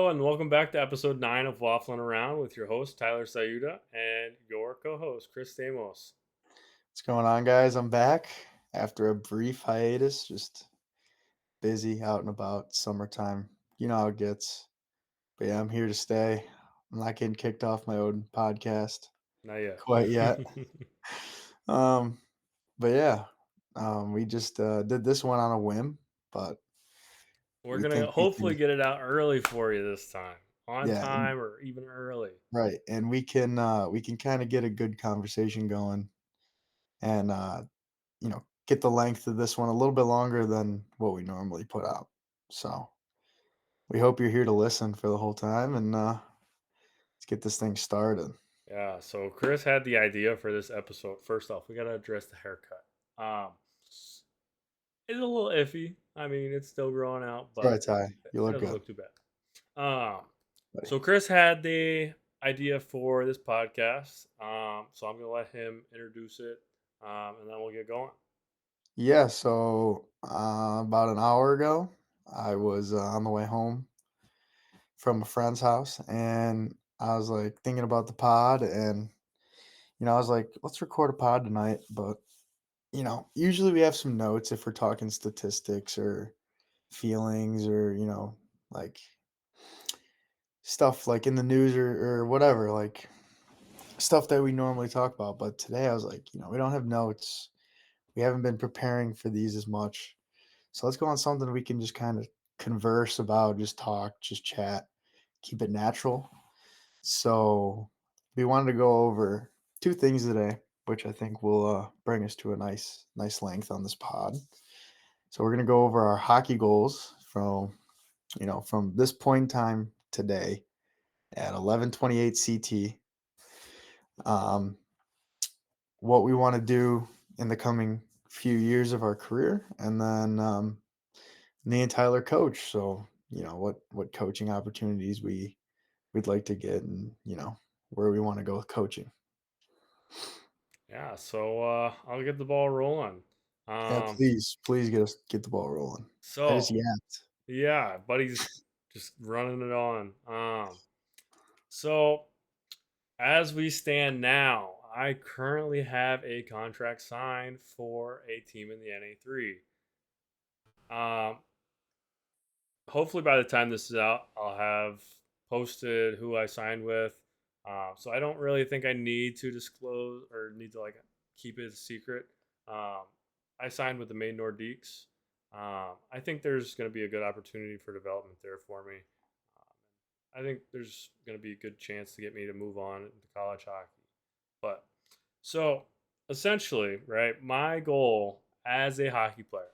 Hello and welcome back to episode 9 of Wafflin Around with your host Tyler Sayuda and your co-host Chris Stamos. What's going on, guys? I'm back after a brief hiatus, just busy out and about, summertime. You know how it gets. But yeah, I'm here to stay. I'm not getting kicked off my own podcast Not yet. quite yet. Um, but yeah, we just did this one on a whim, but We're we going to think we hopefully can, get it out early for you this time. On yeah, and time or even early. right, and we can kind of get a good conversation going, and get the length of this one a little bit longer than what we normally put out. So. We hope you're here to listen for the whole time, and let's get this thing started. Yeah, so Chris had the idea for this episode. First off, we got to address the haircut. Um it's a little iffy. I mean, it's still growing out, Sorry, but Ty. You it look doesn't good, look too bad. Um buddy. so Chris had the idea for this podcast. So I'm going to let him introduce it and then we'll get going. Yeah, so about an hour ago, I was on the way home from a friend's house, and I was like thinking about the pod, and I was like, let's record a pod tonight. But usually we have some notes if we're talking statistics or feelings or like stuff like in the news or whatever, like stuff that we normally talk about. But today I was like, we don't have notes. We haven't been preparing for these as much. So let's go on something we can just kind of converse about, just talk, just chat, keep it natural. So we wanted to go over two things today, which I think will bring us to a nice length on this pod. So we're gonna go over our hockey goals from this point in time today at 11:28 CT. Um, what we want to do in the coming few years of our career, and then me and Tyler coach. So what coaching opportunities we'd like to get, and where we want to go with coaching. Yeah, so I'll get the ball rolling. Yeah, Um, please get the ball rolling. I just so yapped. yeah, buddy's just running it on. So as we stand now, I currently have a contract signed for a team in the NA3. Um, Hopefully by the time this is out, I'll have posted who I signed with. So I don't really think I need to disclose or need to like keep it a secret. Um, I signed with the Maine Nordiques. I think there's going to be a good opportunity for development there for me. I think there's going to be a good chance to get me to move on into college hockey. But so essentially, right, my goal as a hockey player,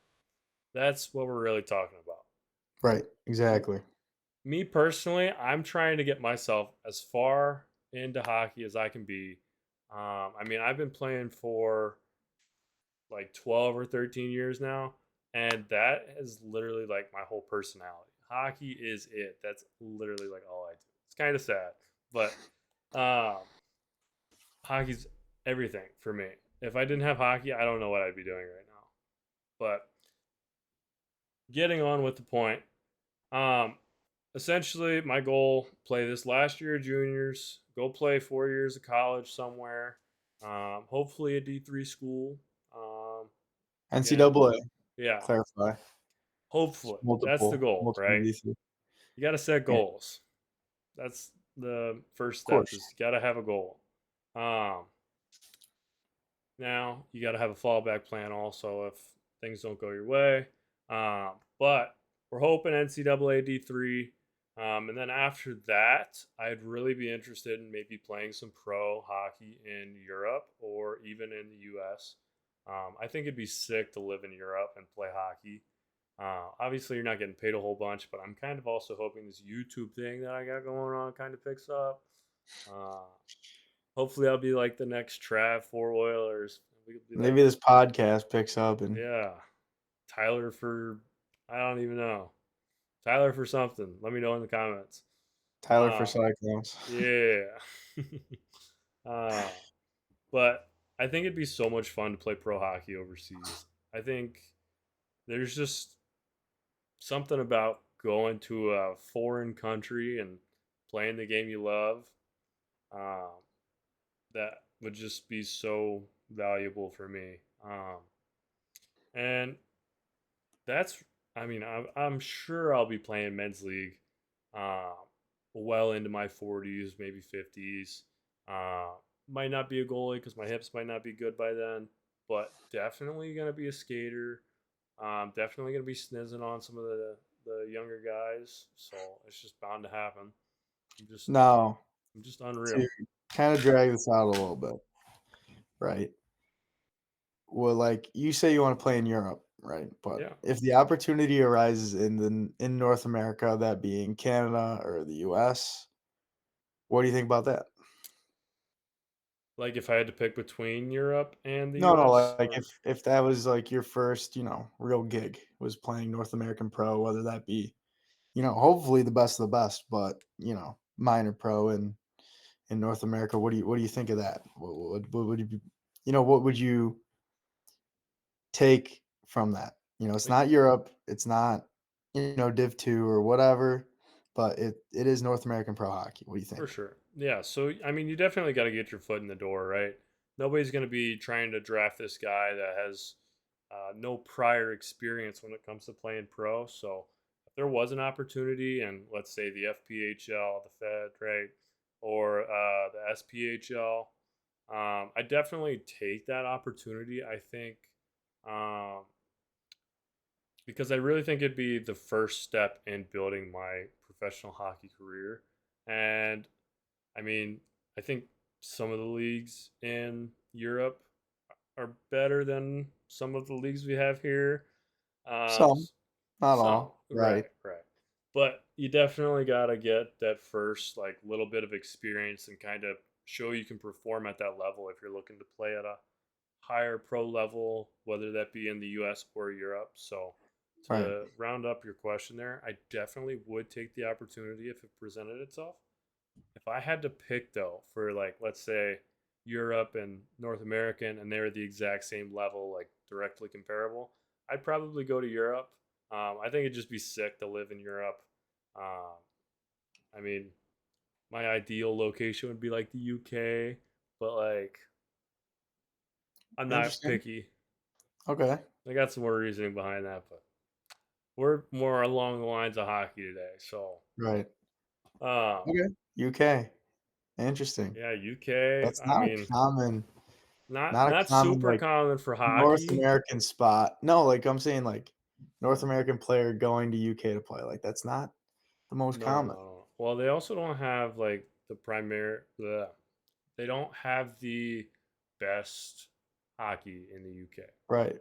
that's what we're really talking about. Right, exactly. Me personally, I'm trying to get myself as far into hockey as I can be. I mean, I've been playing for like 12 or 13 years now, and that is literally like my whole personality. Hockey is it. That's literally like all I do. It's kind of sad, but um, hockey's everything for me. If I didn't have hockey, I don't know what I'd be doing right now. But getting on with the point, um, essentially, my goal: play this last year of juniors, go play 4 years of college somewhere, hopefully a D3 school. Again, NCAA, yeah, clarify. It's hopefully that's the multiple goal, multiple right? D3. You got to set Yeah, of goals. That's the first step. course. Is you got to have a goal. Um, Now you got to have a fallback plan also if things don't go your way. But we're hoping NCAA D3. And then after that, I'd really be interested in maybe playing some pro hockey in Europe or even in the US. I think it'd be sick to live in Europe and play hockey. Obviously, you're not getting paid a whole bunch, but I'm kind of also hoping this YouTube thing that I got going on kind of picks up. Uh, Hopefully, I'll be like the next Trav for Oilers. We could be like, Maybe this podcast picks up and yeah, Tyler for I don't even know. Tyler for something. Let me know in the comments. Tyler for Uh, Cyclones. yeah. uh, but I think it'd be so much fun to play pro hockey overseas. I think there's just something about going to a foreign country and playing the game you love, um, that would just be so valuable for me. And that's, I mean, I'm sure I'll be playing men's league, uh, well into my 40s, maybe 50s. Uh, might not be a goalie because my hips might not be good by then, but definitely gonna be a skater. Definitely gonna be snizzing on some of the younger guys. So it's just bound to happen. I'm just Now, I'm just to unreal. kind of drag this out a little bit, right? Well, like you say, you want to play in Europe, right? But Yeah. if the opportunity arises in North America, that being Canada or the U.S., what do you think about that? Like if I had to pick between Europe and the No, no, US, like or if that was like your first, real gig was playing North American pro, whether that be, hopefully the best of the best, but minor pro in North America. What do you think of that? What would you be, what would you take from that? It's like not Europe, it's not, Div 2 or whatever, but it is North American pro hockey. What do you for think? sure. Yeah. So, I mean, you definitely got to get your foot in the door, right? Nobody's going to be trying to draft this guy that has no prior experience when it comes to playing pro. So, if there was an opportunity, and let's say the FPHL, the Fed, right, or the SPHL, I definitely take that opportunity. I think um, because I really think it'd be the first step in building my professional hockey career. And I mean, I think some of the leagues in Europe are better than some of the leagues we have here. Some, not Some, all, right, right, right. But you definitely got to get that first, like, little bit of experience and kind of show you can perform at that level if you're looking to play at a higher pro level, whether that be in the US or Europe. So, right. to round up your question there, I definitely would take the opportunity if it presented itself. If I had to pick though for, like, let's say Europe and North American and they're the exact same level, like directly comparable, I'd probably go to Europe. I think it'd just be sick to live in Europe. Um, I mean, my ideal location would be like the UK, but like I'm not Interesting. picky. Okay. I got some more reasoning behind that, but we're more along the lines of hockey today. So, Right. um, Okay. UK. Interesting. yeah, UK. That's I mean, not not a not common, super like, common for North hockey. American spot. No, like, I'm saying, like, North American player going to UK to play, like, that's not the most No, no, common. no. Well, they also don't have like the primary. They don't have the best hockey in the UK. Right.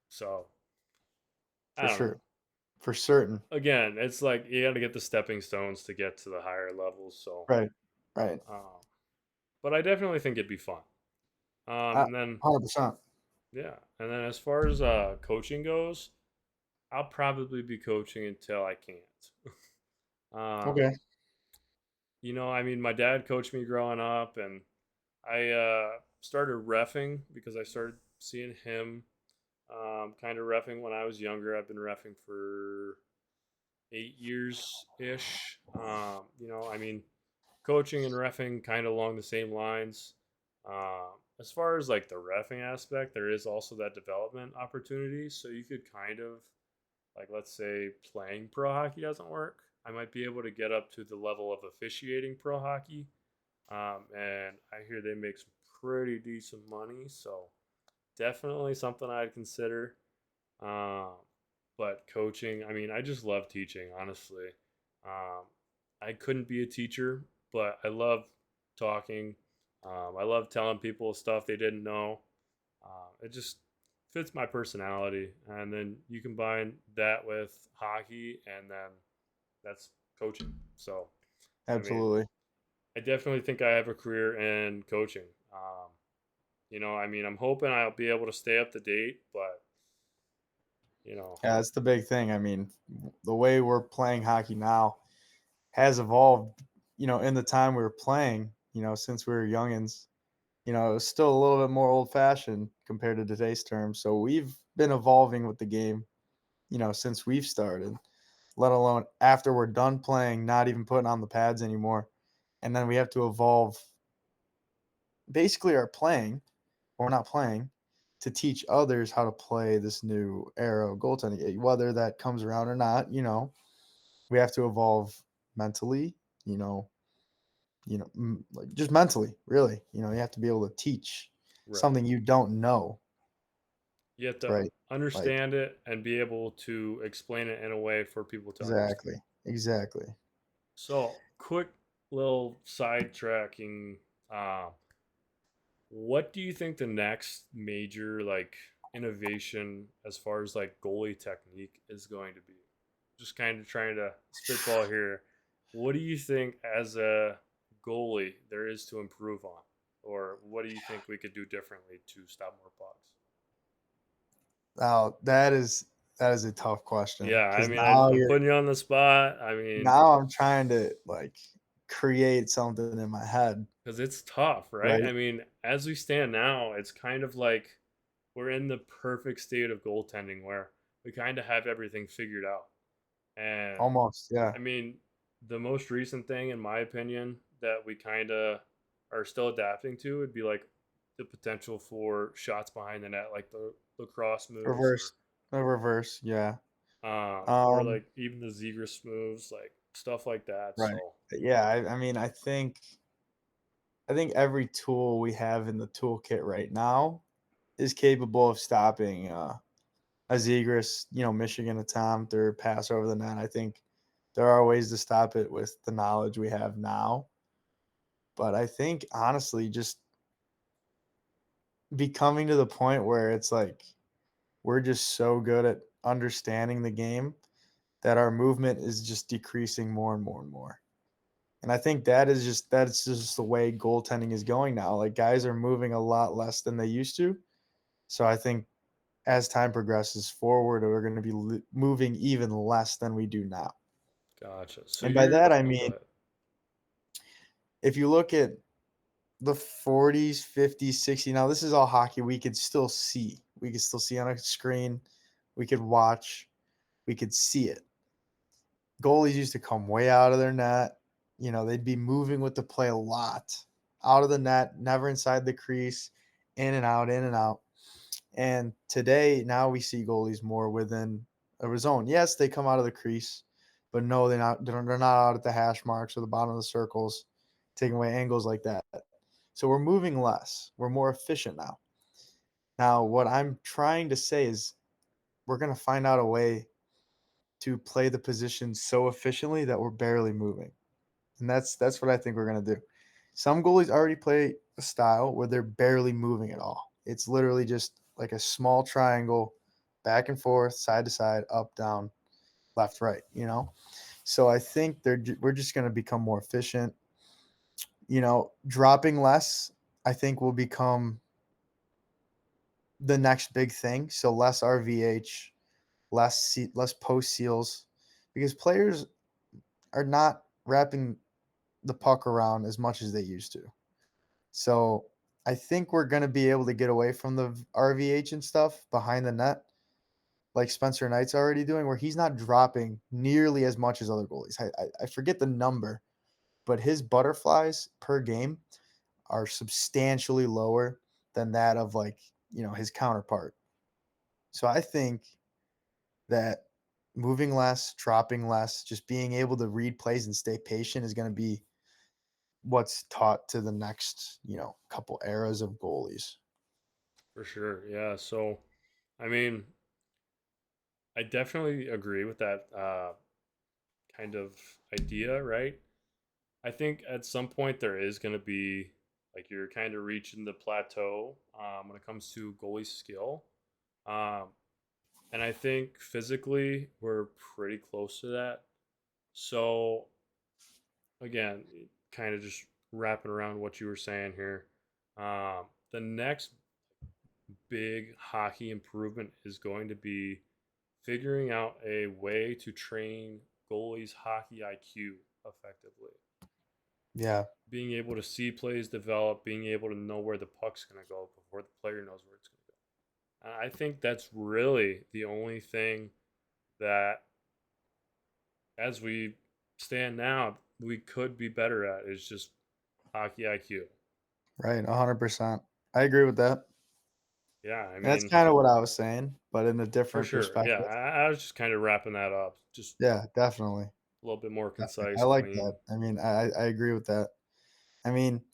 So I For don't know. sure. For certain. Again, it's like you got to get the stepping stones to get to the higher levels. So, Right. Right. um, but I definitely think it'd be fun. Uh, And then 100%. yeah, and then as far as coaching goes, I'll probably be coaching until I can't. um, Okay. I mean, my dad coached me growing up, and I started refing because I started seeing him kind of refing when I was younger. I've been refing for 8 years ish. I mean, coaching and refing kind of along the same lines. As far as like the refing aspect, there is also that development opportunity. So you could kind of, like, let's say playing pro hockey doesn't work. I might be able to get up to the level of officiating pro hockey. And I hear they make some pretty decent money. So definitely something I'd consider. Um, but coaching, I mean, I just love teaching, honestly. Um, I couldn't be a teacher, but I love talking. I love telling people stuff they didn't know. It just fits my personality. And then you combine that with hockey, and then that's coaching. So, I mean, Absolutely. I definitely think I have a career in coaching. I mean, I'm hoping I'll be able to stay up to date, but you know, Yeah, that's the big thing. I mean, the way we're playing hockey now has evolved, in the time we were playing, since we were youngins. It was still a little bit more old fashioned compared to today's terms. So we've been evolving with the game, since we've started. let alone after we're done playing, not even putting on the pads anymore. And then we have to evolve basically our playing, or not playing, to teach others how to play this new era of goaltending. Whether that comes around or not, we have to evolve mentally, you know, like just mentally, really. You have to be able to teach Right. something you don't know, You have to right? Like understand it and be able to explain it in a way for people to exactly, understand. exactly. So, quick little sidetracking. Uh, what do you think the next major like innovation as far as like goalie technique is going to be? Just kind of trying to spitball here. What do you think as a goalie there is to improve on? Or what do you think we could do differently to stop more pucks? Now that is a tough question Yeah, I because mean, now I'm you're putting you on the spot. I mean, now I'm trying to like create something in my head, because it's tough, right? I right? mean, as we stand now, it's kind of like we're in the perfect state of goaltending where we kind of have everything figured out. And Almost, yeah. I mean, the most recent thing, in my opinion, that we kind of are still adapting to would be like the potential for shots behind the net, like the lacrosse moves, Reverse, the reverse, yeah. or Um, like even the Zegras moves, like stuff like that. right. So, Yeah, I mean, I think every tool we have in the toolkit right now is capable of stopping a Zegras, Michigan attempt or pass over the net. I think there are ways to stop it with the knowledge we have now. But I think honestly, just becoming to the point where it's like we're just so good at understanding the game that our movement is just decreasing more and more and more. And I think that's just the way goaltending is going now. Like guys are moving a lot less than they used to. So I think as time progresses forward, we're going to be moving even less than we do now. gotcha. So And by you're, that I oh, go mean ahead. if you look at the 40s, 50s, 60s, now this is all hockey we could still see. We could still see on a screen. We could watch. We could see it. Goalies used to come way out of their net. They'd be moving with the play a lot. Out of the net, never inside the crease, in and out, in and out. And today, now we see goalies more within a zone. Yes, they come out of the crease, but no, they're not out at the hash marks or the bottom of the circles, taking away angles like that. So we're moving less. We're more efficient now. Now, what I'm trying to say is we're going to find out a way to play the position so efficiently that we're barely moving. And that's what I think we're gonna do. Some goalies already play a style where they're barely moving at all. It's literally just like a small triangle, back and forth, side to side, up, down, left, right. So I think we're just gonna become more efficient. Dropping less, I think will become the next big thing. So less RVH, less post seals, because players are not wrapping the puck around as much as they used to. So I think we're going to be able to get away from the RVH and stuff behind the net, like Spencer Knight's already doing, where he's not dropping nearly as much as other goalies. I forget the number, but his butterflies per game are substantially lower than that of like his counterpart. So I think that moving less, dropping less, just being able to read plays and stay patient is going to be what's taught to the next couple eras of goalies. For sure. Yeah. So, I mean, I definitely agree with that kind of idea, right? I think at some point there is going to be like you're kind of reaching the plateau when it comes to goalie skill. Um, and I think physically we're pretty close to that. So, again, kind of just wrapping around what you were saying here. The next big hockey improvement is going to be figuring out a way to train goalies' hockey IQ effectively. Yeah, Being able to see plays develop, being able to know where the puck's going to go before the player knows where it's going to go. I think that's really the only thing that as we stand now, we could be better at is just hockey IQ. Right, 100%. I agree with that. Yeah, I And that's mean, kinda what I was saying, but in a for different sure. Yeah, perspective. I was just kind of wrapping that up, just Yeah, definitely, a little bit more definitely. concise, I like that. clean. I mean, I agree with that. I mean,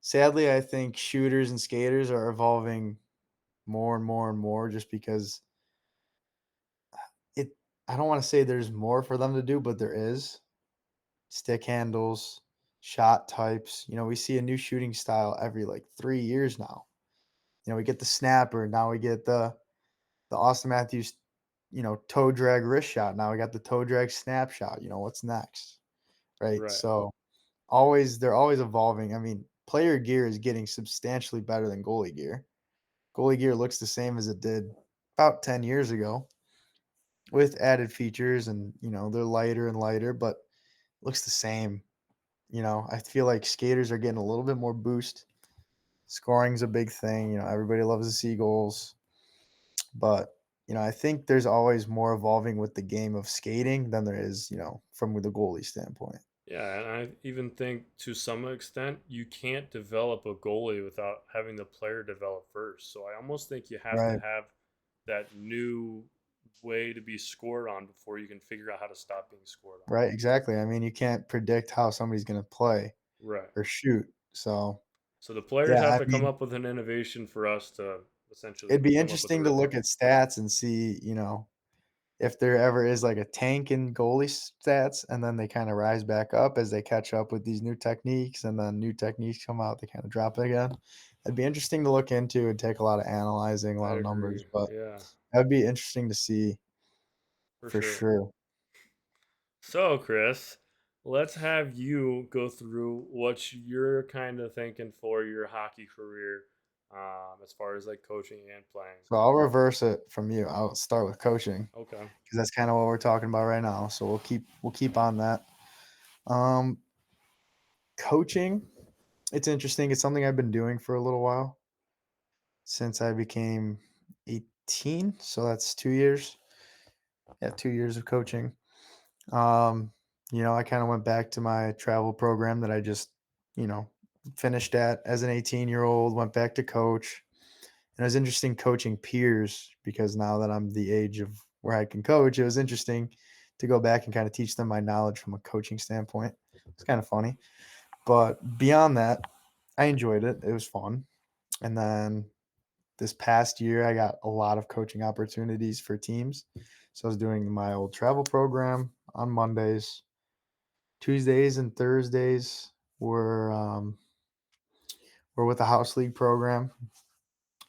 sadly, I think shooters and skaters are evolving more and more and more just because it I don't wanna say there's more for them to do, but there is. Stick handles, shot types, we see a new shooting style every, like, 3 years now. We get the snapper, now we get the Austin Matthews, toe drag wrist shot, now we got the toe drag snap shot, what's next, right? Right. So, always they're always evolving. I mean, player gear is getting substantially better than goalie gear. Goalie gear looks the same as it did about 10 years ago with added features and, they're lighter and lighter, but looks the same. I feel like skaters are getting a little bit more boost. Scoring's a big thing. Everybody loves to see goals, but I think there's always more evolving with the game of skating than there is, from the goalie standpoint. Yeah, and I even think to some extent you can't develop a goalie without having the player develop first. So I almost think you have to Right. have that new way to be scored on before you can figure out how to stop being scored on. Right. Exactly. I mean, you can't predict how somebody's going to play Right. or shoot. So, So the players yeah, have I to come mean, up with an innovation for us to essentially it'd be come up with a interesting to look rhythm. at stats and see, if there ever is like a tank in goalie stats and then they kind of rise back up as they catch up with these new techniques and then new techniques come out, they kind of drop it again. It'd be interesting to look into and take a lot of analyzing, a I lot of numbers, agree. but Yeah, that'd be interesting to see for for sure. sure. So, Chris, let's have you go through what you're kind of thinking for your hockey career, as far as like coaching and playing. So I'll reverse it from you. I'll start with coaching Okay. because that's kind of what we're talking about right now. So we'll keep on that. Um, Coaching, it's interesting. It's something I've been doing for a little while since I became 18. So that's 2 years. Yeah, 2 years of coaching. Um, I kind of went back to my travel program that I just, you know, finished at as an 18-year-old, went back to coach. And it was interesting coaching peers because now that I'm the age of where I can coach, it was interesting to go back and kind of teach them my knowledge from a coaching standpoint. It's kind of funny. But beyond that, I enjoyed it. It was fun. And then this past year, I got a lot of coaching opportunities for teams. So I was doing my old travel program on Mondays. Tuesdays and Thursdays were with a house league program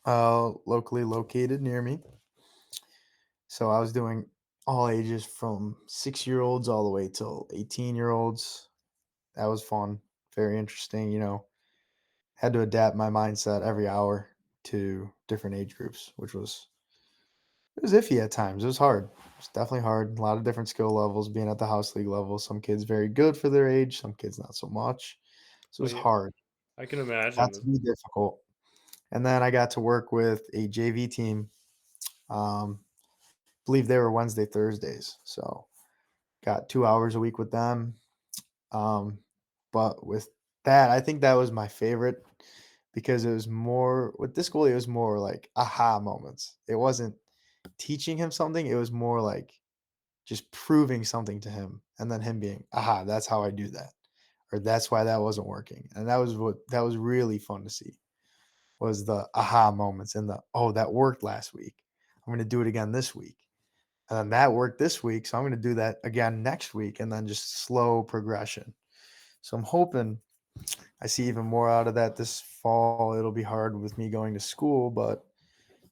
locally located near me. So I was doing all ages from 6 year olds all the way till 18-year-olds. That was fun, very interesting. Had to adapt my mindset every hour to different age groups, which was it was iffy at times. It was hard. It was definitely hard. A lot of different skill levels being at the house league level. Some kids very good for their age, some kids not so much. So it Oh was yeah, hard. I can Got to imagine. be difficult. And then I got to work with a JV team. Believe they were Wednesday, Thursdays. So got 2 hours a week with them. Um, but with that, I think that was my favorite because it was more with this goalie, it was more like aha moments. It wasn't teaching him something, it was more like just proving something to him and then him being, aha, that's how I do that. Or that's why that wasn't working. And that was really fun to see was the aha moments and the oh, that worked last week. I'm gonna do it again this week. And then that worked this week. So I'm gonna do that again next week and then just slow progression. So I'm hoping I see even more out of that this fall. It'll be hard with me going to school, but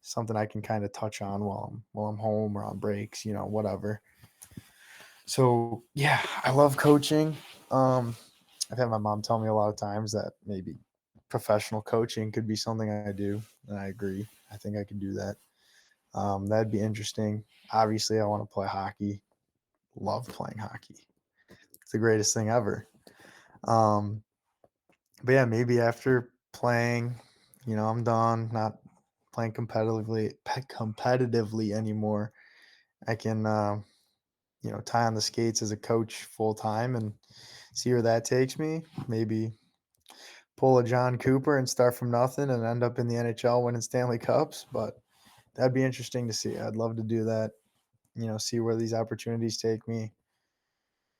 something I can kind of touch on while I'm home or on breaks, whatever. So yeah, I love coaching. Um, I've had my mom tell me a lot of times that maybe professional coaching could be something I do, and I agree. I think I could do that. That'd be interesting. Obviously, I want to play hockey. Love playing hockey. It's the greatest thing ever. Um, but yeah, maybe after playing, I'm done, not playing competitively anymore. I can tie on the skates as a coach full time and see where that takes me. Maybe pull a John Cooper and start from nothing and end up in the NHL winning Stanley Cups. But that'd be interesting to see. I'd love to do that. See where these opportunities take me.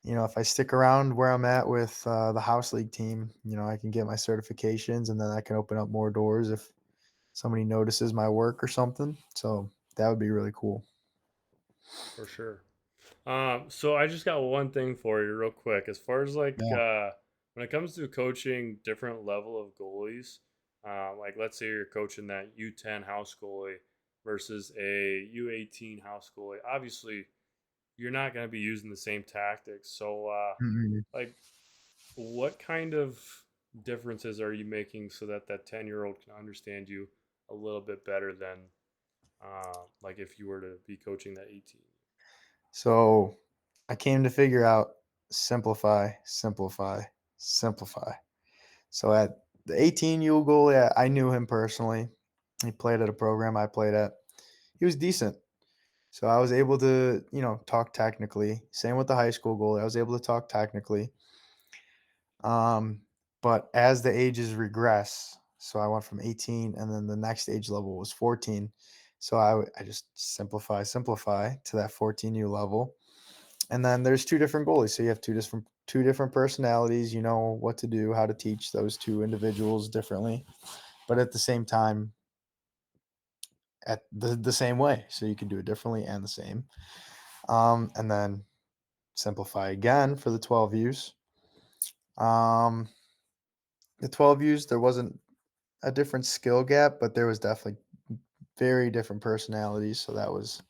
If I stick around where I'm at with the house league team, I can get my certifications and then I can open up more doors if somebody notices my work or something. So that would be really cool. for sure. So I just got one thing for you, real quick. As far as like Yeah. when it comes to coaching different level of goalies, like let's say you're coaching that U10 house goalie versus a U18 house goalie. Obviously, you're not going to be using the same tactics. So, Mhm. like, what kind of differences are you making so that that 10-year-old can understand you a little bit better than like if you were to be coaching that 18? So I came to figure out simplify, simplify, simplify. So at the 18-year-old goalie, I knew him personally. He played at a program I played at. He was decent. So I was able to, talk technically. Same with the high school goalie. I was able to talk technically. Um, but as the ages regress, so I went from 18 and then the next age level was 14. So I just simplify to that 14U level. And then there's two different goalies. So you have two different personalities. You know what to do, how to teach those two individuals differently, but at the same time, at the same way. So you can do it differently and the same. And then simplify again for the 12 U's. Um, the 12 U's, there wasn't a different skill gap, but there was definitely very different personalities. So that was,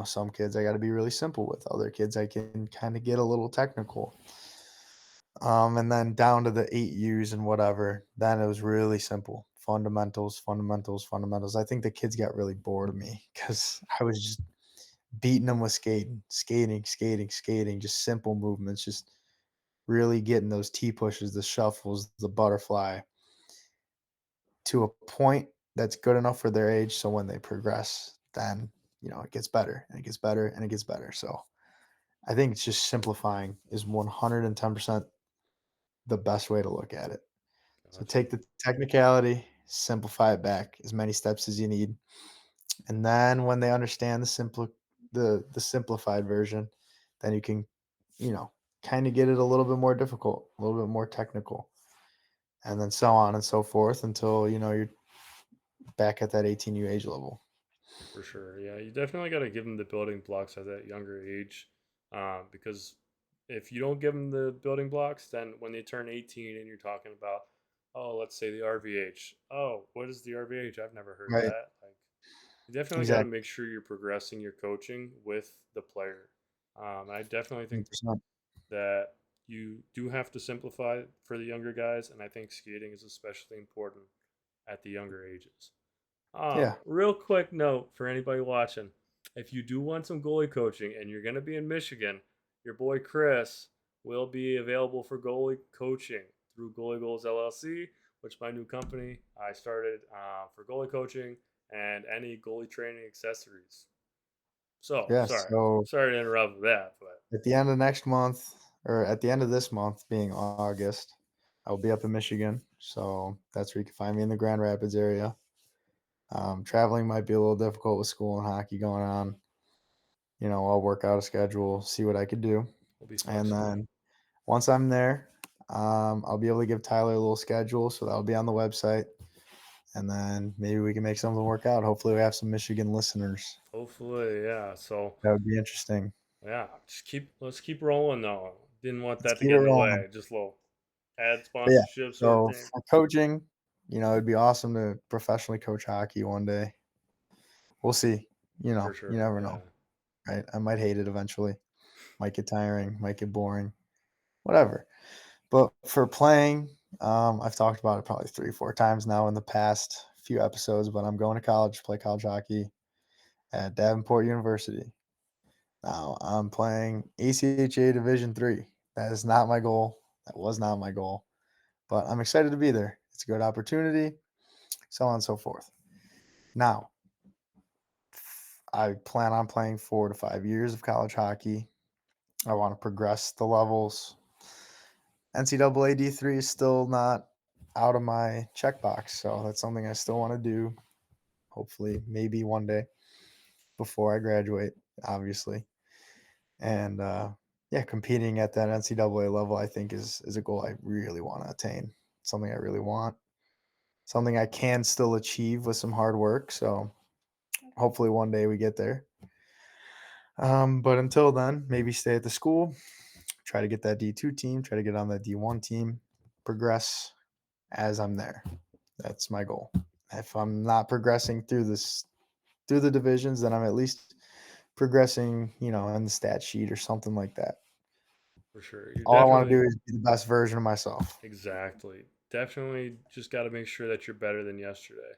some kids I got to be really simple with. Other kids I can kind of get a little technical. And then down to the 8 U's and whatever. Then it was really simple. Fundamentals, fundamentals, fundamentals. I think the kids got really bored of me because I was just beating them with skating, skating, skating, skating, just simple movements, just really getting those T pushes, the shuffles, the butterfly to a point that's good enough for their age. So when they progress, then, it gets better and it gets better and it gets better. So I think it's just simplifying is 110% the best way to look at it. So Gotcha. take the technicality, simplify it back as many steps as you need. And then when they understand the simplified version, then you can, you know, kind of get it a little bit more difficult, a little bit more technical, and then so on and so forth until you're back at that 18U age level. For sure. Yeah, you definitely got to give them the building blocks at that younger age, because if you don't give them the building blocks, then when they turn 18 and you're talking about, oh, let's say the RVH. Oh, what is the RVH? I've never heard of Right. that. Like, you definitely got to Exactly. make sure you're progressing your coaching with the player. And I definitely think 100%. that you do have to simplify for the younger guys, and I think skating is especially important at the younger ages. Yeah. Real quick note for anybody watching: if you do want some goalie coaching and you're going to be in Michigan, your boy Chris will be available for goalie coaching through Goalie Goals LLC, which is my new company I started for goalie coaching and any goalie training accessories. So Yeah. sorry to interrupt with that, but At the end of next month, or at the end of this month, being August, I'll be up in Michigan. So that's where you can find me in the Grand Rapids area. Traveling might be a little difficult with school and hockey going on. I'll work out a schedule, see what I could do. we'll be And flexible. then once I'm there, I'll be able to give Tyler a little schedule. So that'll be on the website. And then maybe we can make something work out. Hopefully, we have some Michigan listeners. Hopefully, yeah. So That would be interesting. yeah, just let's keep rolling though. Didn't want Let's that to keep get it in the rolling. way. Just a little ad But yeah, sponsorship sort of so thing. for coaching, it'd be awesome to professionally coach hockey one day. We'll see. For You sure. never Yeah. know, right? I might hate it eventually. Might get tiring, might get boring, whatever. But for playing, I've talked about it probably 3, 4 times now in the past few episodes, but I'm going to college, play college hockey at Davenport University. Now I'm playing ACHA Division 3. That is not my goal. That was not my goal, but I'm excited to be there. It's a good opportunity, so on and so forth. Now, I plan on playing 4 to 5 years of college hockey. I want to progress the levels. NCAA D3 is still not out of my checkbox, so that's something I still want to do. Hopefully, maybe one day before I graduate, obviously. And yeah, competing at that NCAA level, I think is a goal I really want to attain. Something I really want. Something I can still achieve with some hard work. So hopefully one day we get there. But until then, maybe stay at the school, try to get that D2 team, try to get on that D1 team, progress as I'm there. That's my goal. If I'm not progressing through the divisions, then I'm at least progressing, on the stat sheet or something like that. For sure. You're All I want to definitely do is be the best version of myself. exactly. Definitely just got to make sure that you're better than yesterday.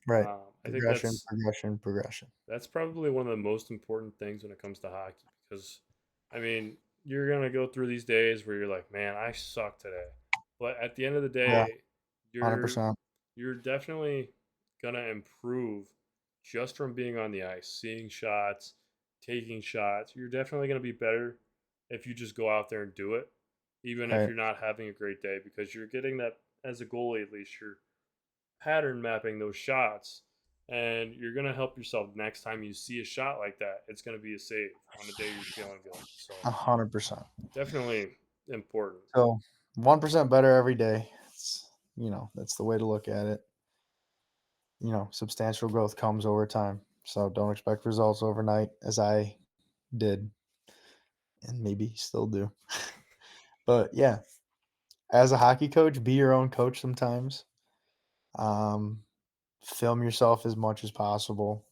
Right. I think Progression, progression, progression. that's probably one of the most important things when it comes to hockey because, I mean, you're gonna go through these days where you're like, man, I suck today, but at the end of the Yeah, day, you're 100%. you're definitely gonna improve just from being on the ice, seeing shots, taking shots. You're definitely gonna be better if you just go out there and do it, even if Right. you're not having a great day, because you're getting that as a goalie. At least you're pattern mapping those shots, and you're going to help yourself next time you see a shot like that. It's going to be a save on a day you're feeling good. So 100%. definitely important. So 1% better every day. That's the way to look at it. Substantial growth comes over time. So don't expect results overnight, as I did and maybe still do. But yeah, as a hockey coach, be your own coach sometimes. Um, Film yourself as much as possible.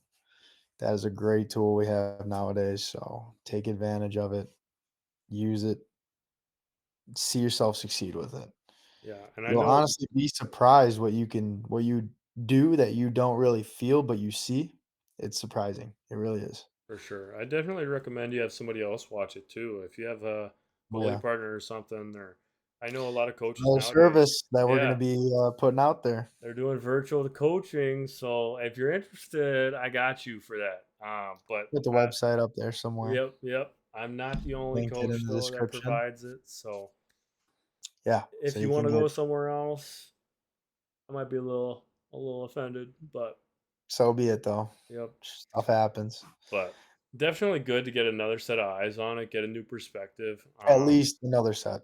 That is a great tool we have nowadays. So take advantage of it, use it, see yourself succeed with it. Yeah, and I You'll know honestly be surprised what you do that you don't really feel, but you see. It's surprising. It really is. for sure. I definitely recommend you have somebody else watch it too. If you have a Oh, goalie yeah. partner or something, or I know a lot of coaches Another nowadays. service that we're gonna Yeah, be, putting out there. they're doing virtual coaching. So if you're interested, I got you for that. But Put the I, website up there somewhere. yep, yep. I'm not the only Link it in coach the though that description. provides it. So Yeah, so if you you want can to go get somewhere else, I might be a little offended, but so be it, though. yep. Stuff happens. But definitely good to get another set of eyes on it, get a new perspective. At least another set.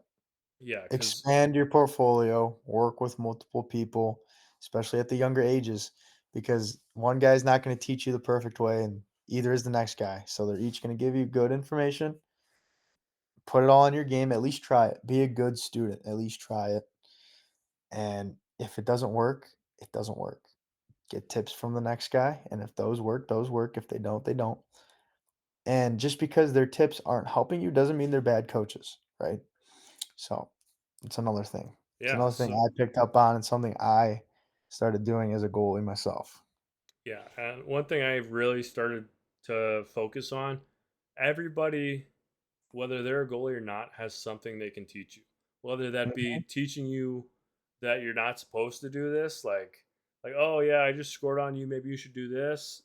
Yeah, because Expand your portfolio, work with multiple people, especially at the younger ages, because one guy's not gonna teach you the perfect way, and either is the next guy. So they're each gonna give you good information. Put it all in your game, at least try it. Be a good student, at least try it. And if it doesn't work, it doesn't work. Get tips from the next guy, and if those work, those work. If they don't, they don't. And just because their tips aren't helping you doesn't mean they're bad coaches, right? So it's another thing. It's yeah, another thing so I picked up on and something I started doing as a goalie myself. yeah, and one thing I really started to focus on, everybody, whether they're a goalie or not, has something they can teach you. Whether that be Mhm. teaching you that you're not supposed to do this, like oh yeah, I just scored on you, maybe you should do this,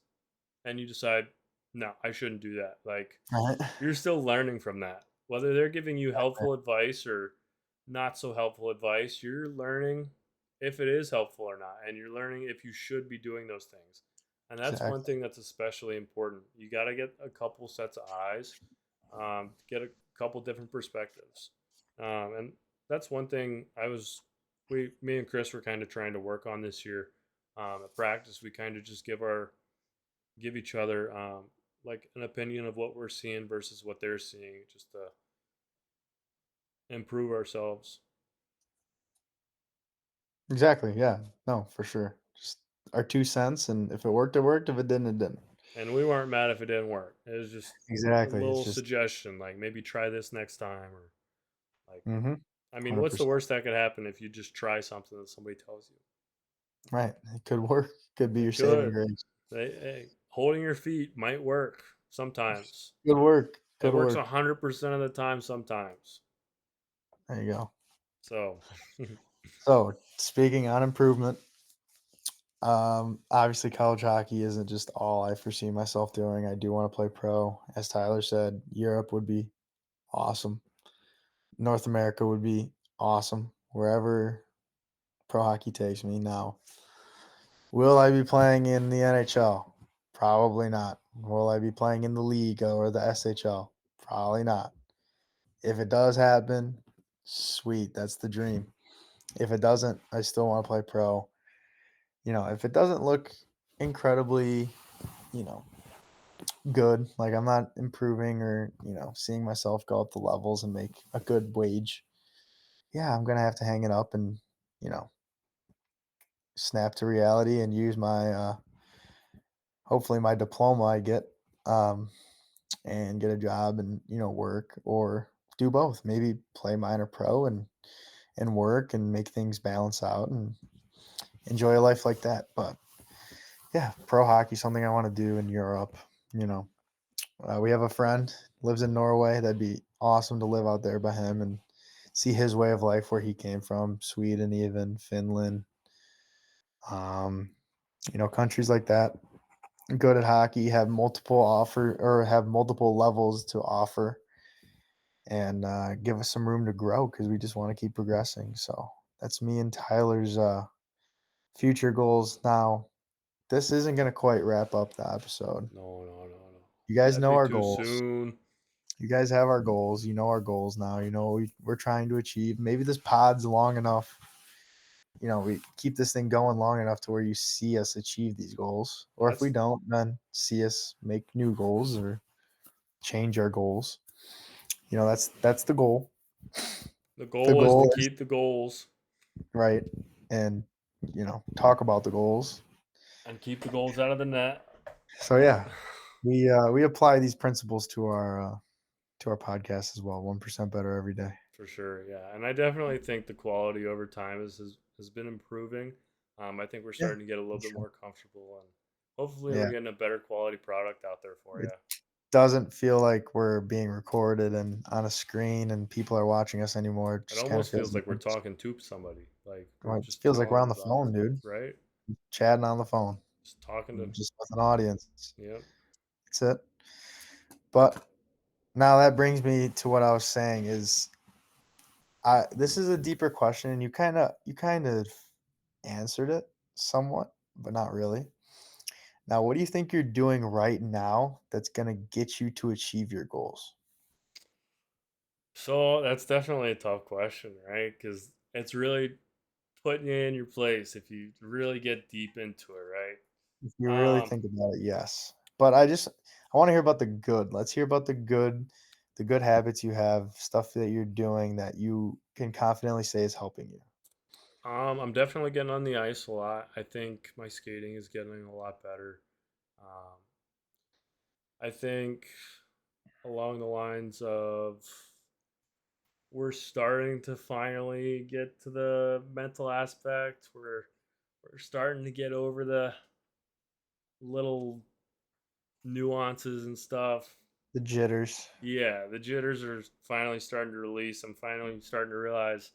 and you decide, no, I shouldn't do that. Like Right? you're still learning from that. Whether they're giving you Exactly. helpful advice or not so helpful advice, you're learning if it is helpful or not. And you're learning if you should be doing those things. And that's one Exactly. thing that's especially important. You got to get a couple sets of eyes, get a couple different perspectives. And that's one thing me and Chris were kind of trying to work on this year. At practice, we kind of just give each other like an opinion of what we're seeing versus what they're seeing, just to improve ourselves. Exactly. Yeah. No, for sure. Just our 2 cents, and if it worked, it worked. If it didn't, it didn't. And we weren't mad if it didn't work. It was just a Exactly. It's little just suggestion, like maybe try this next time, or like, I mean, what's the 100%. worst that could happen if you just try something that somebody tells you? Right. It could work. Could be your It saving could. grace. Hey, holding your feet might work sometimes. Good work. It Good works work. 100% of the time sometimes. There you go. So, So, speaking on improvement, obviously college hockey isn't just all I foresee myself doing. I do want to play pro. As Tyler said, Europe would be awesome. North America would be awesome. Wherever pro hockey takes me now. Will I be playing in the NHL? Probably not. Will I be playing in the league or the SHL? Probably not. If it does happen, sweet, that's the dream. If it doesn't, I still want to play pro. If it doesn't look incredibly, you know, good, like I'm not improving or, seeing myself go up the levels and make a good wage, yeah, I'm gonna have to hang it up and, you know, snap to reality and use my hopefully my diploma I get, um, and get a job and, work or do both. Maybe play minor pro and work and make things balance out and enjoy a life like that. But yeah, pro hockey something I want to do in Europe. You know, we have a friend lives in Norway. That'd be awesome to live out there by him and see his way of life where he came from, Sweden, even Finland. Um, countries like that, good at hockey, have multiple levels to offer, and give us some room to grow because we just want to keep progressing. So that's me and Tyler's future goals. Now, this isn't going to quite wrap up the episode. No, no, no, no. You guys That'd know be our too goals. soon. You guys have our goals. You know our goals now. You know what we're trying to achieve. Maybe this pod's long enough. We keep this thing going long enough to where you see us achieve these goals. Or if we That's don't, then see us make new goals or change our goals. That's the goal. the The goal is to goal is keep the goals right and talk about the goals. and keep the goals out of the net. So yeah, we apply these principles to our podcast as well. 1% better every day. For sure, yeah, and I definitely think the quality over time has been improving. I think we're Yeah, starting to get a little for bit sure. more comfortable, and hopefully, we're Yeah, getting a better quality product out there for it you. doesn't feel like we're being recorded and on a screen and people are watching us anymore. It It just kind of almost feels feels like like we're talking to somebody, like we're it just feels like we're on throwing the it off, phone, dude. right? Chatting on the phone, Just talking to, just with an audience. yep. That's it. But now that brings me to what I was saying is this is a deeper question and you kind of answered it somewhat, but not really. Now, what do you think you're doing right now that's going to get you to achieve your goals? So that's definitely a tough question, right? Because it's really putting you in your place if you really get deep into it, right? If you really think about it, yes. But I want to hear about the good. Let's hear about the good habits you have, stuff that you're doing that you can confidently say is helping you. I'm definitely getting on the ice a lot. I think my skating is getting a lot better. Um, I think along the lines of we're starting to finally get to the mental aspect. We're starting to get over the little nuances and stuff. The jitters. Yeah, the jitters are finally starting to release. I'm finally starting to realize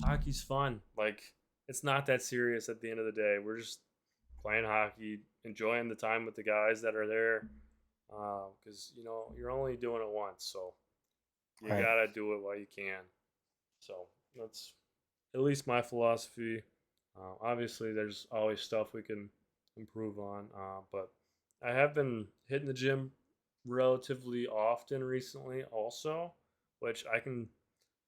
hockey's fun. Like it's not that serious at the end of the day. We're just playing hockey, enjoying the time with the guys that are there. Because you're only doing it once, so you Right. gotta do it while you can. So that's at least my philosophy. Obviously, there's always stuff we can improve on, but I have been hitting the gym relatively often recently, also, which I can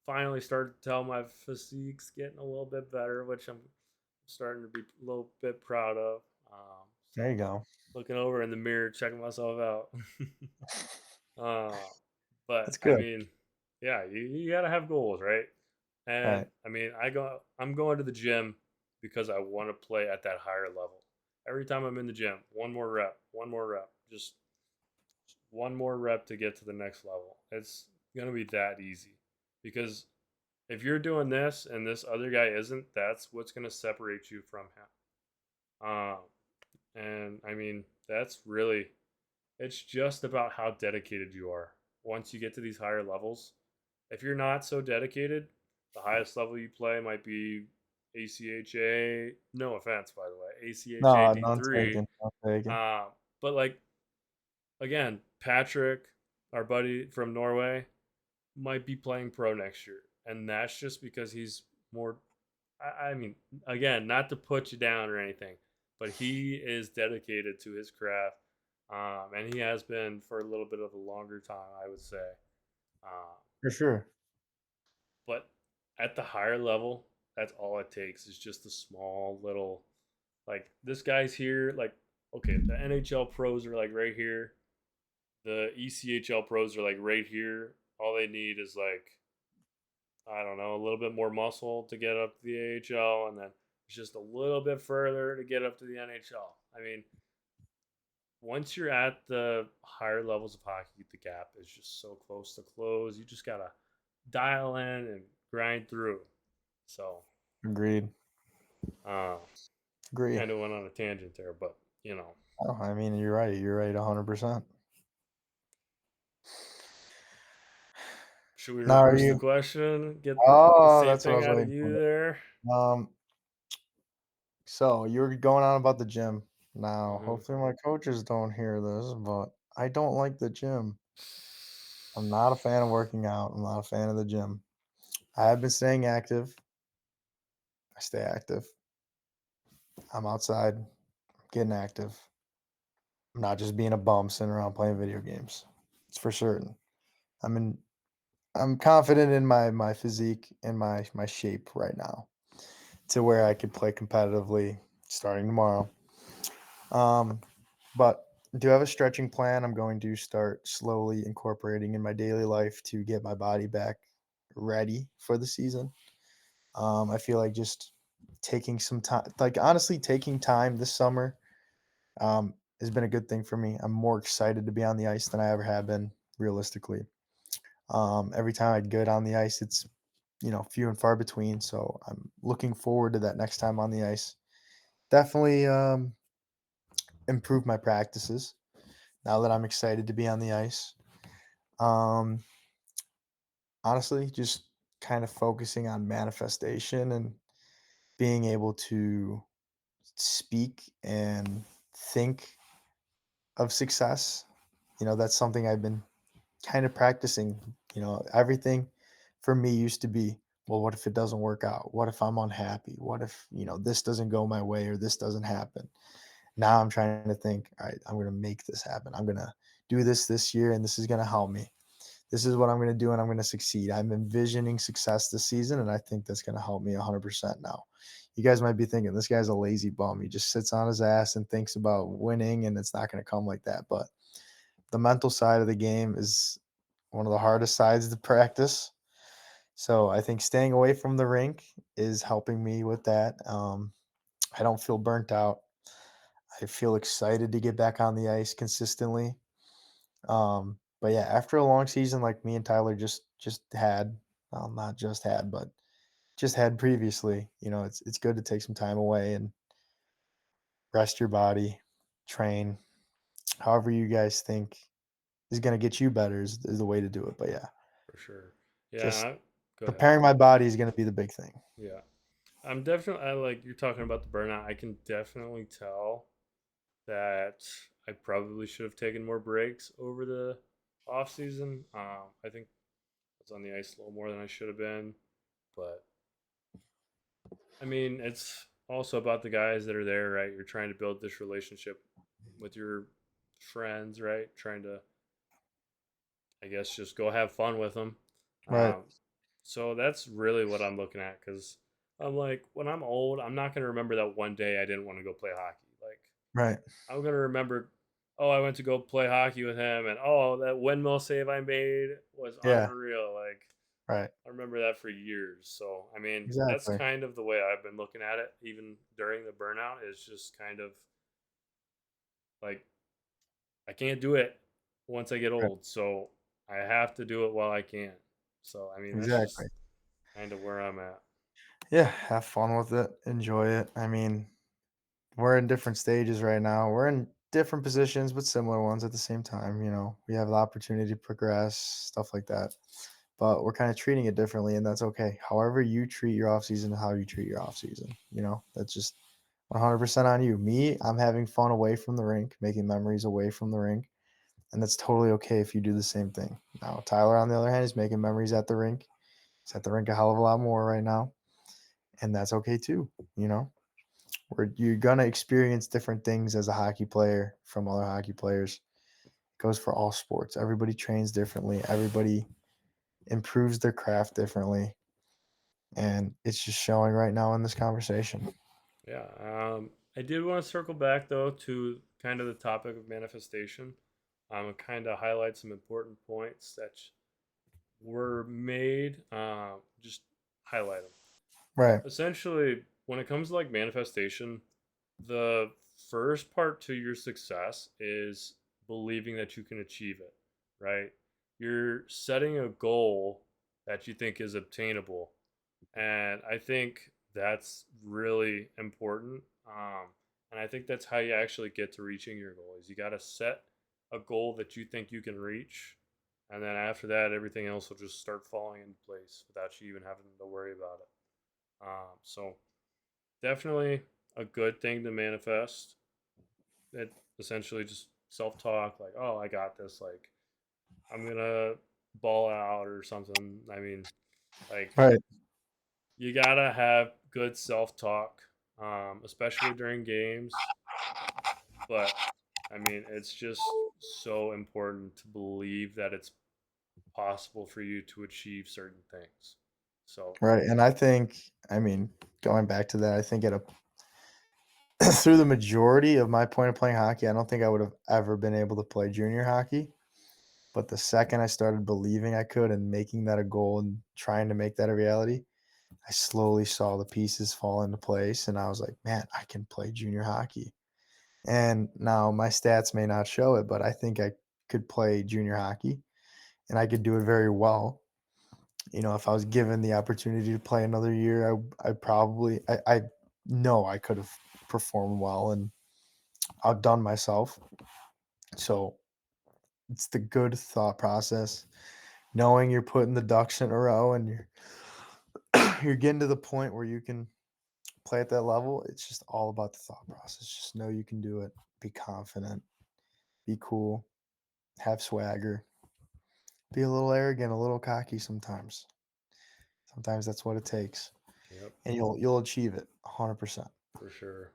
finally start to tell my physique's getting a little bit better, which I'm starting to be a little bit proud of. There So you go. looking over in the mirror, checking myself out. uh, but That's I good. mean, yeah, you gotta have goals, right? And Right. I mean, I'm going to the gym because I want to play at that higher level. Every time I'm in the gym, one more rep, just one more rep to get to the next level. It's gonna be that easy because if you're doing this and this other guy isn't, that's what's gonna separate you from him. And I mean, that's really it's just about how dedicated you are. Once you get to these higher levels, if you're not so dedicated, the highest level you play might be ACHA. No offense, by the way, ACHA No, none D3. taken. None taken. Uh, but like again, Patrick, our buddy from Norway, might be playing pro next year, and that's just because he's more. I mean, again, not to put you down or anything, but he is dedicated to his craft, and he has been for a little bit of a longer time, I would say. Um, For sure. but at the higher level, that's all it takes is just a small little, like this guy's here, like okay, the NHL pros are like right here, the ECHL pros are like right here. All they need is like I don't know, a little bit more muscle to get up to the AHL, and then just a little bit further to get up to the NHL. I mean, once you're at the higher levels of hockey, the gap is just so close to close. You just gotta dial in and grind through. So, Agreed. uh, Agree. kind of went on a tangent there, but you know, Oh, I mean, you're right. You're right 100%. should we Now are reverse the you question? Get the Oh, same that's what I thing was out of waiting you for. there. Um, so you were going on about the gym. Now, Mm-hmm. hopefully my coaches don't hear this, but I don't like the gym. I'm not a fan of working out. I'm not a fan of the gym. I have been staying active. I stay active. I'm outside, getting active. I'm not just being a bum sitting around playing video games. It's for certain. I'm in I'm confident in my physique and my shape right now to where I could play competitively starting tomorrow. Um, but do have a stretching plan I'm going to start slowly incorporating in my daily life to get my body back ready for the season. I feel like just taking some time, like honestly, taking time this summer has been a good thing for me. I'm more excited to be on the ice than I ever have been, realistically. Every time I get on the ice, it's few and far between. So I'm looking forward to that next time on the ice. Definitely improve my practices now that I'm excited to be on the ice. Um, Honestly, just kind of focusing on manifestation and being able to speak and think of success. That's something I've been kind of practicing. Everything for me used to be, well, what if it doesn't work out? What if I'm unhappy? What if, this doesn't go my way or this doesn't happen? Now I'm trying to think, all right, I'm going to make this happen. I'm going to do this year and this is going to help me. This is what I'm going to do and I'm going to succeed. I'm envisioning success this season and I think that's going to help me 100% now. You guys might be thinking this guy's a lazy bum. He just sits on his ass and thinks about winning and it's not going to come like that. But the mental side of the game is one of the hardest sides to practice. So I think staying away from the rink is helping me with that. I don't feel burnt out. I feel excited to get back on the ice consistently. But yeah, after a long season like me and Tyler just had, well, not just had, but just had previously, it's good to take some time away and rest your body, train, however you guys think is going to get you better is the way to do it. But yeah, For sure. Yeah. just Go ahead. preparing my body is going to be the big thing. Yeah. I'm definitely I like you're talking about the burnout. I can definitely tell that I probably should have taken more breaks over the off season. I think I was on the ice a little more than I should have been, but I mean, it's also about the guys that are there, right? You're trying to build this relationship with your friends, right? Trying to, I guess, just go have fun with them. Right. Um, so that's really what I'm looking at because I'm like, when I'm old, I'm not going to remember that one day I didn't want to go play hockey. Like, Right. I'm gonna remember, oh, I went to go play hockey with him, and oh, that windmill save I made was Yeah. unreal. Like Right. I remember that for years. So I mean, that's Exactly. kind of the way I've been looking at it, even during the burnout. Is just kind of like I can't do it once I get Right. old, so I have to do it while I can. So I mean, that's just Exactly. kind of where I'm at Yeah. Have fun with it. Enjoy it. I mean, we're in different stages right now. We're in different positions, but similar ones at the same time. We have the opportunity to progress, stuff like that. But we're kind of treating it differently, and that's okay. However, you treat your off season, how you treat your off season. That's just 100% on you. Me, I'm having fun away from the rink, making memories away from the rink. and that's totally okay if you do the same thing. Now, Tyler, on the other hand, is making memories at the rink. He's at the rink a hell of a lot more right now, and that's okay too. You know, where you're gonna experience different things as a hockey player from other hockey players. It goes for all sports. Everybody trains differently. Everybody improves their craft differently, and it's just showing right now in this conversation. Yeah. I did want to circle back though to kind of the topic of manifestation. And kind of highlight some important points that were made. Just highlight them. Right, Essentially, when it comes to like manifestation, the first part to your success is believing that you can achieve it, right? You're setting a goal that you think is obtainable. And I think that's really important. And I think that's how you actually get to reaching your goal is you got to set a goal that you think you can reach. And then after that, everything else will just start falling into place without you even having to worry about it. So definitely a good thing to manifest. It essentially just self talk, like, oh, I got this. Like, I'm going to ball out or something. I mean, like, right, you got to have good self talk, especially during games. But I mean, it's just so important to believe that it's possible for you to achieve certain things. So, right. And I think, I mean, going back to that, I think at a through the majority of my point of playing hockey, I don't think I would have ever been able to play junior hockey. But the second I started believing I could and making that a goal and trying to make that a reality, I slowly saw the pieces fall into place. And I was like, man, I can play junior hockey. And now my stats may not show it, but I think I could play junior hockey and I could do it very well. You know, if I was given the opportunity to play another year, I probably, I know I could have performed well and outdone myself. So it's the good thought process, knowing you're putting the ducks in a row and you're you're getting to the point where you can play at that level. It's just all about the thought process. Just know you can do it. Be confident. Be cool. Have swagger. Be a little arrogant, a little cocky sometimes. Sometimes that's what it takes, yep, and you'll achieve it 100%. for sure.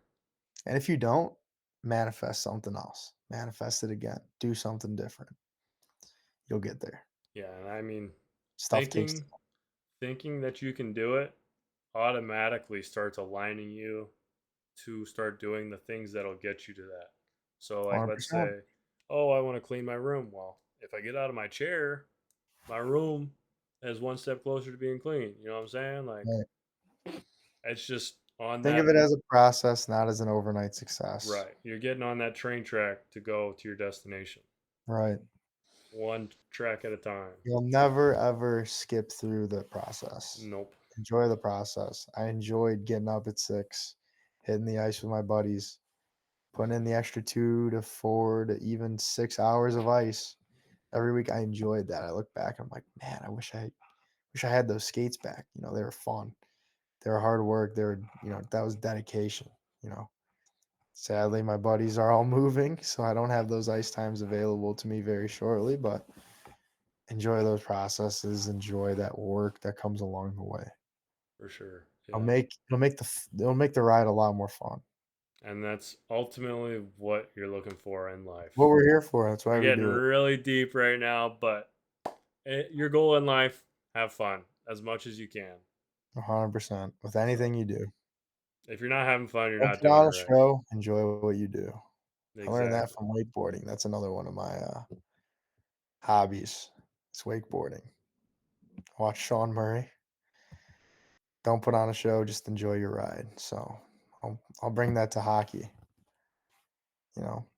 And if you don't, manifest something else. Manifest it again. Do something different. You'll get there. Yeah. And I mean, Stuff takes thinking thinking that you can do it automatically starts aligning you to start doing the things that'll get you to that. So, like, let's 100%. say, oh, I want to clean my room. Well, if I get out of my chair, my room is one step closer to being clean. You know what I'm saying? Like, Right. it's just on Think of that, it as a process, not as an overnight success. right. You're getting on that train track to go to your destination, Right. one track at a time. You'll never ever skip through the process. Nope. Enjoy the process. I enjoyed getting up at 6, hitting the ice with my buddies, putting in the extra 2 to 4 to even 6 hours of ice every week. I enjoyed that. I look back, I'm like, man, I wish I had those skates back. You know, they were fun. They were hard work. They were, that was dedication, you know. Sadly, my buddies are all moving, so I don't have those ice times available to me very shortly, but enjoy those processes, enjoy that work that comes along the way. For sure. It'll Yeah. make it'll make the ride a lot more fun. And that's ultimately what you're looking for in What life. we're here for, that's why We're we getting do it. really deep right now, but your goal in life, have fun as much as you can. 100% with So anything you do. if you're not having fun, you're Don't not put doing it on a right. show, enjoy what you do. I learned that Exactly. from wakeboarding. That's another one of my hobbies. It's wakeboarding. Watch Sean Murray. Don't put on a show, just enjoy your ride. So I'll bring that to hockey.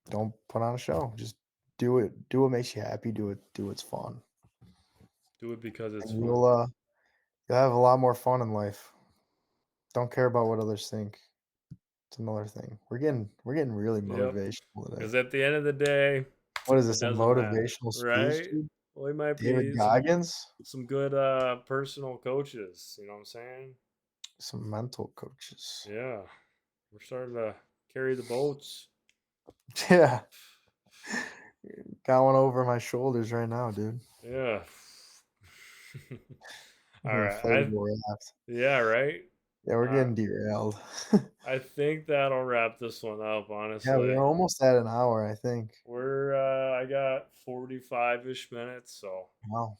Don't put on a show. Just do it. Do what makes you happy. Do it. Do what's fun, Do it because it's and fun. you'll have a lot more fun in life. Don't care about what others think. It's another thing. We're getting really Yep. motivational today. Because at the end of the day, What is it this? A doesn't matter, motivational speech, right? dude? Well, we might David be Goggins? some good personal coaches. You know what I'm saying? Some mental coaches. Yeah, we're starting to carry the boats. Yeah. got one over my shoulders right now, dude. Yeah. All right. Inflatable raft. Yeah, right. Yeah, we're Uh, getting derailed. I think that'll wrap this one up. Yeah, Honestly, we're almost at an hour, I think. I got 45-ish minutes, so Wow,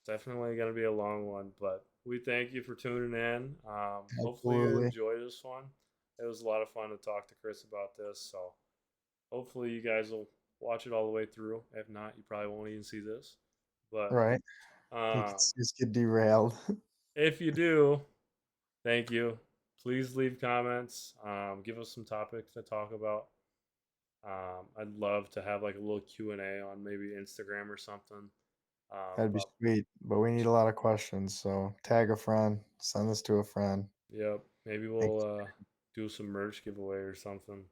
definitely gonna be a long one. But we thank you for tuning in. Hopefully you absolutely. enjoy this one. It was a lot of fun to talk to Chris about this. So hopefully you guys will watch it all the way through. If not, you probably won't even see this. But Right. We could um, just get derailed. if you do, thank you. Please leave comments. Give us some topics to talk about. I'd love to have like a little Q&A on maybe Instagram or something. That'd be About sweet, but we need a lot of questions, so tag a friend, send this to a friend. Yep, maybe Make we'll do some merch giveaway or something.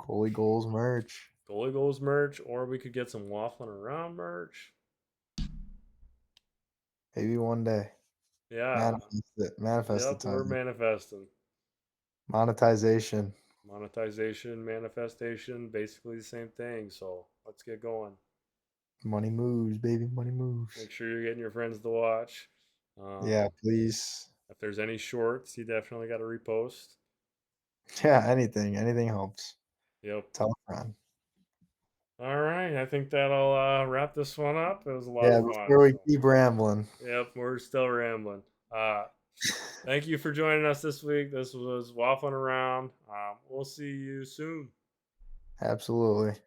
goalie goals merch. Goalie goals merch, or we could get some waffling around merch. Maybe one day. Yeah, Manifest it. Manifest the yep, we're time. manifesting. Monetization. Monetization, manifestation, basically the same thing. So let's get going. Money moves, baby. Money moves. Make sure you're getting your friends to watch. Yeah, Um, please. if there's any shorts, you definitely got to repost. Yeah, anything. Anything helps. Yep. Tell a friend. All right, I think that'll wrap this one up. It was a lot Yeah, of fun. before we So, keep rambling. yep, we're still rambling. Uh, Thank you for joining us this week. This was Waffling Around. We'll see you soon. Absolutely.